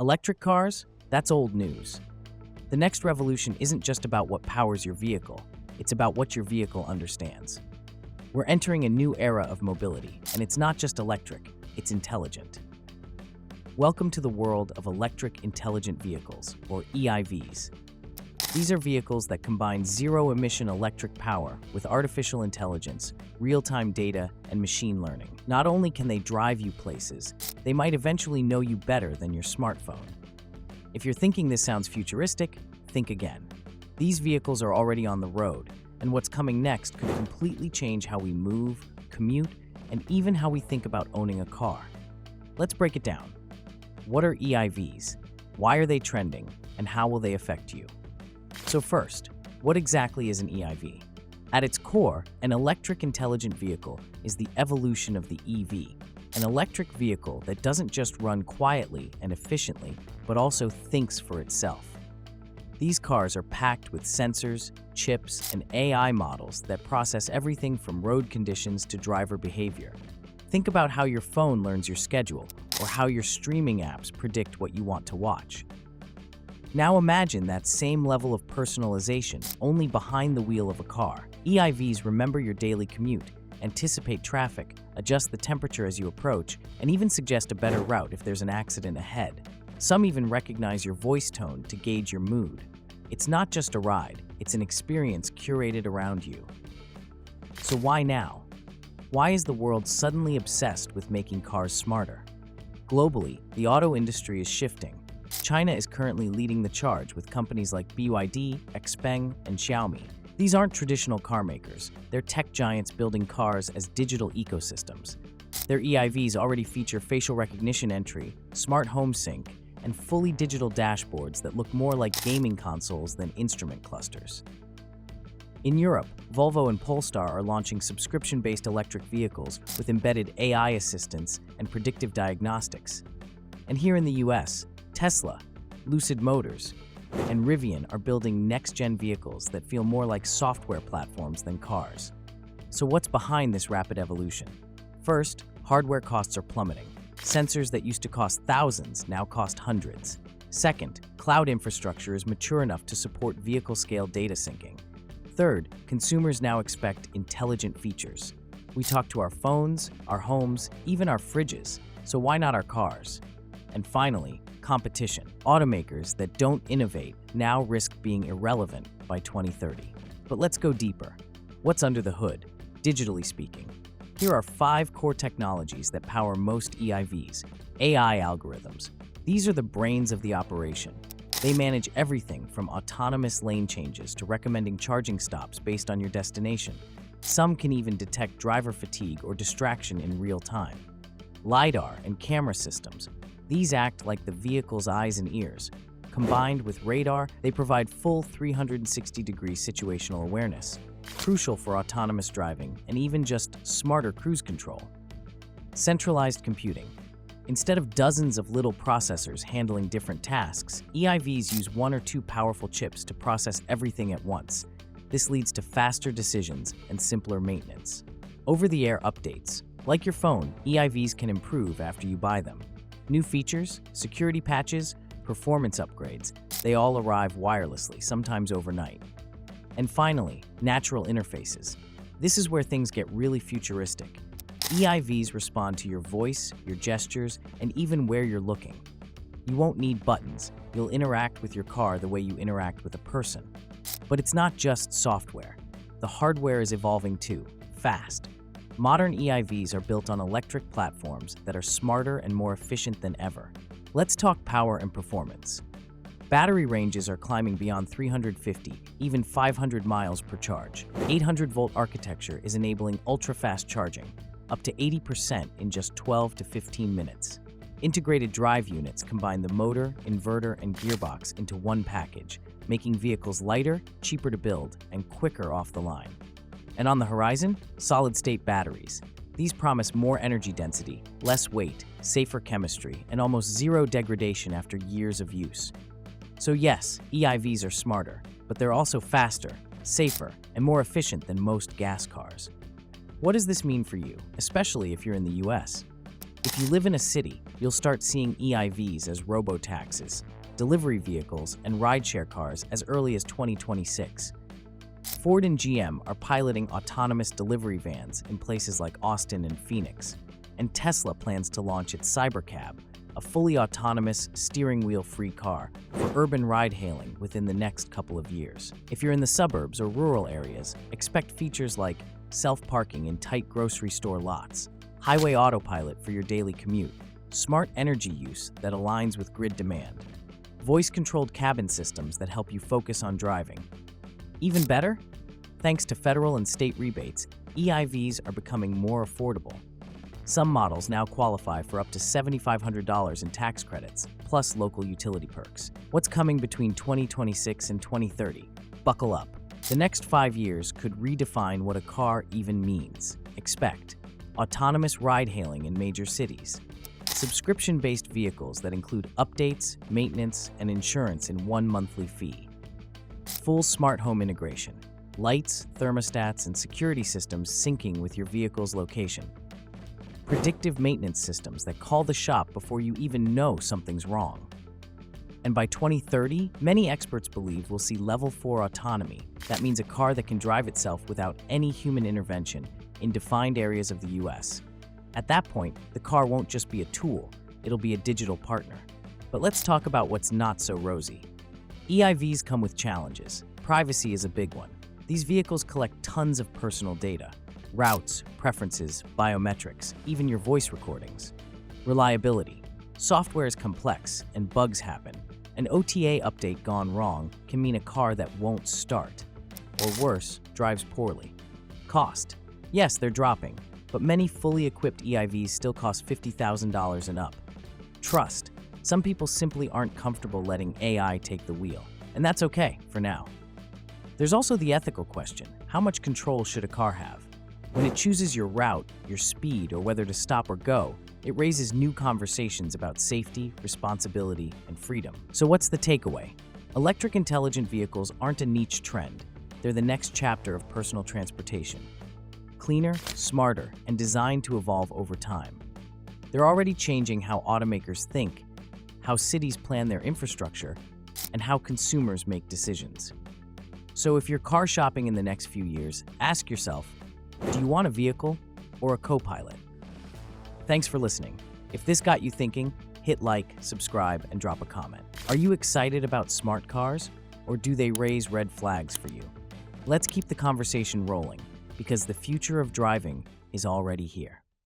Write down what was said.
Electric cars? That's old news. The next revolution isn't just about what powers your vehicle, it's about what your vehicle understands. We're entering a new era of mobility, and it's not just electric, it's intelligent. Welcome to the world of electric intelligent vehicles, or EIVs. These are vehicles that combine zero-emission electric power with artificial intelligence, real-time data, and machine learning. Not only can they drive you places, they might eventually know you better than your smartphone. If you're thinking this sounds futuristic, think again. These vehicles are already on the road, and what's coming next could completely change how we move, commute, and even how we think about owning a car. Let's break it down. What are EIVs? Why are they trending? And how will they affect you? So first, what exactly is an EIV? At its core, an electric intelligent vehicle is the evolution of the EV, an electric vehicle that doesn't just run quietly and efficiently, but also thinks for itself. These cars are packed with sensors, chips, and AI models that process everything from road conditions to driver behavior. Think about how your phone learns your schedule, or how your streaming apps predict what you want to watch. Now imagine that same level of personalization, only behind the wheel of a car. EIVs remember your daily commute, anticipate traffic, adjust the temperature as you approach, and even suggest a better route if there's an accident ahead. Some even recognize your voice tone to gauge your mood. It's not just a ride, it's an experience curated around you. So why now? Why is the world suddenly obsessed with making cars smarter? Globally, the auto industry is shifting. China is currently leading the charge with companies like BYD, XPeng, and Xiaomi. These aren't traditional car makers, they're tech giants building cars as digital ecosystems. Their EIVs already feature facial recognition entry, smart home sync, and fully digital dashboards that look more like gaming consoles than instrument clusters. In Europe, Volvo and Polestar are launching subscription-based electric vehicles with embedded AI assistance and predictive diagnostics. And here in the US, Tesla, Lucid Motors, and Rivian are building next-gen vehicles that feel more like software platforms than cars. So what's behind this rapid evolution? First, hardware costs are plummeting. Sensors that used to cost thousands now cost hundreds. Second, cloud infrastructure is mature enough to support vehicle-scale data syncing. Third, consumers now expect intelligent features. We talk to our phones, our homes, even our fridges, so why not our cars? And finally, competition. Automakers that don't innovate now risk being irrelevant by 2030. But let's go deeper. What's under the hood, digitally speaking? Here are 5 core technologies that power most EIVs. AI algorithms. These are the brains of the operation. They manage everything from autonomous lane changes to recommending charging stops based on your destination. Some can even detect driver fatigue or distraction in real time. LiDAR and camera systems. These act like the vehicle's eyes and ears. Combined with radar, they provide full 360-degree situational awareness, crucial for autonomous driving and even just smarter cruise control. Centralized computing. Instead of dozens of little processors handling different tasks, EIVs use 1 or 2 powerful chips to process everything at once. This leads to faster decisions and simpler maintenance. Over-the-air updates. Like your phone, EIVs can improve after you buy them. New features, security patches, performance upgrades, they all arrive wirelessly, sometimes overnight. And finally, natural interfaces. This is where things get really futuristic. EIVs respond to your voice, your gestures, and even where you're looking. You won't need buttons. You'll interact with your car the way you interact with a person. But it's not just software. The hardware is evolving too, fast. Modern EIVs are built on electric platforms that are smarter and more efficient than ever. Let's talk power and performance. Battery ranges are climbing beyond 350, even 500 miles per charge. 800-volt architecture is enabling ultra-fast charging, up to 80% in just 12 to 15 minutes. Integrated drive units combine the motor, inverter, and gearbox into one package, making vehicles lighter, cheaper to build, and quicker off the line. And on the horizon, solid-state batteries. These promise more energy density, less weight, safer chemistry, and almost zero degradation after years of use. So yes, EIVs are smarter, but they're also faster, safer, and more efficient than most gas cars. What does this mean for you, especially if you're in the US? If you live in a city, you'll start seeing EIVs as robo-taxis, delivery vehicles, and rideshare cars as early as 2026. Ford and GM are piloting autonomous delivery vans in places like Austin and Phoenix, and Tesla plans to launch its Cybercab, a fully autonomous, steering wheel-free car for urban ride-hailing within the next couple of years. If you're in the suburbs or rural areas, expect features like self-parking in tight grocery store lots, highway autopilot for your daily commute, smart energy use that aligns with grid demand, voice-controlled cabin systems that help you focus on driving. Even better? Thanks to federal and state rebates, EIVs are becoming more affordable. Some models now qualify for up to $7,500 in tax credits, plus local utility perks. What's coming between 2026 and 2030? Buckle up. The next 5 years could redefine what a car even means. Expect autonomous ride-hailing in major cities, subscription-based vehicles that include updates, maintenance, and insurance in one monthly fee, full smart home integration, lights, thermostats, and security systems syncing with your vehicle's location, predictive maintenance systems that call the shop before you even know something's wrong. And by 2030, many experts believe we'll see Level 4 autonomy. That means a car that can drive itself without any human intervention in defined areas of the US. At that point, the car won't just be a tool, it'll be a digital partner. But let's talk about what's not so rosy. EIVs come with challenges. Privacy is a big one. These vehicles collect tons of personal data: routes, preferences, biometrics, even your voice recordings. Reliability. Software is complex and bugs happen. An OTA update gone wrong can mean a car that won't start, or worse, drives poorly. Cost. Yes, they're dropping, but many fully equipped EIVs still cost $50,000 and up. Trust. Some people simply aren't comfortable letting AI take the wheel, and that's okay for now. There's also the ethical question: how much control should a car have? When it chooses your route, your speed, or whether to stop or go, it raises new conversations about safety, responsibility, and freedom. So what's the takeaway? Electric intelligent vehicles aren't a niche trend. They're the next chapter of personal transportation. Cleaner, smarter, and designed to evolve over time. They're already changing how automakers think, how cities plan their infrastructure, and how consumers make decisions. So if you're car shopping in the next few years, ask yourself, do you want a vehicle or a co-pilot? Thanks for listening. If this got you thinking, hit like, subscribe, and drop a comment. Are you excited about smart cars, or do they raise red flags for you? Let's keep the conversation rolling, because the future of driving is already here.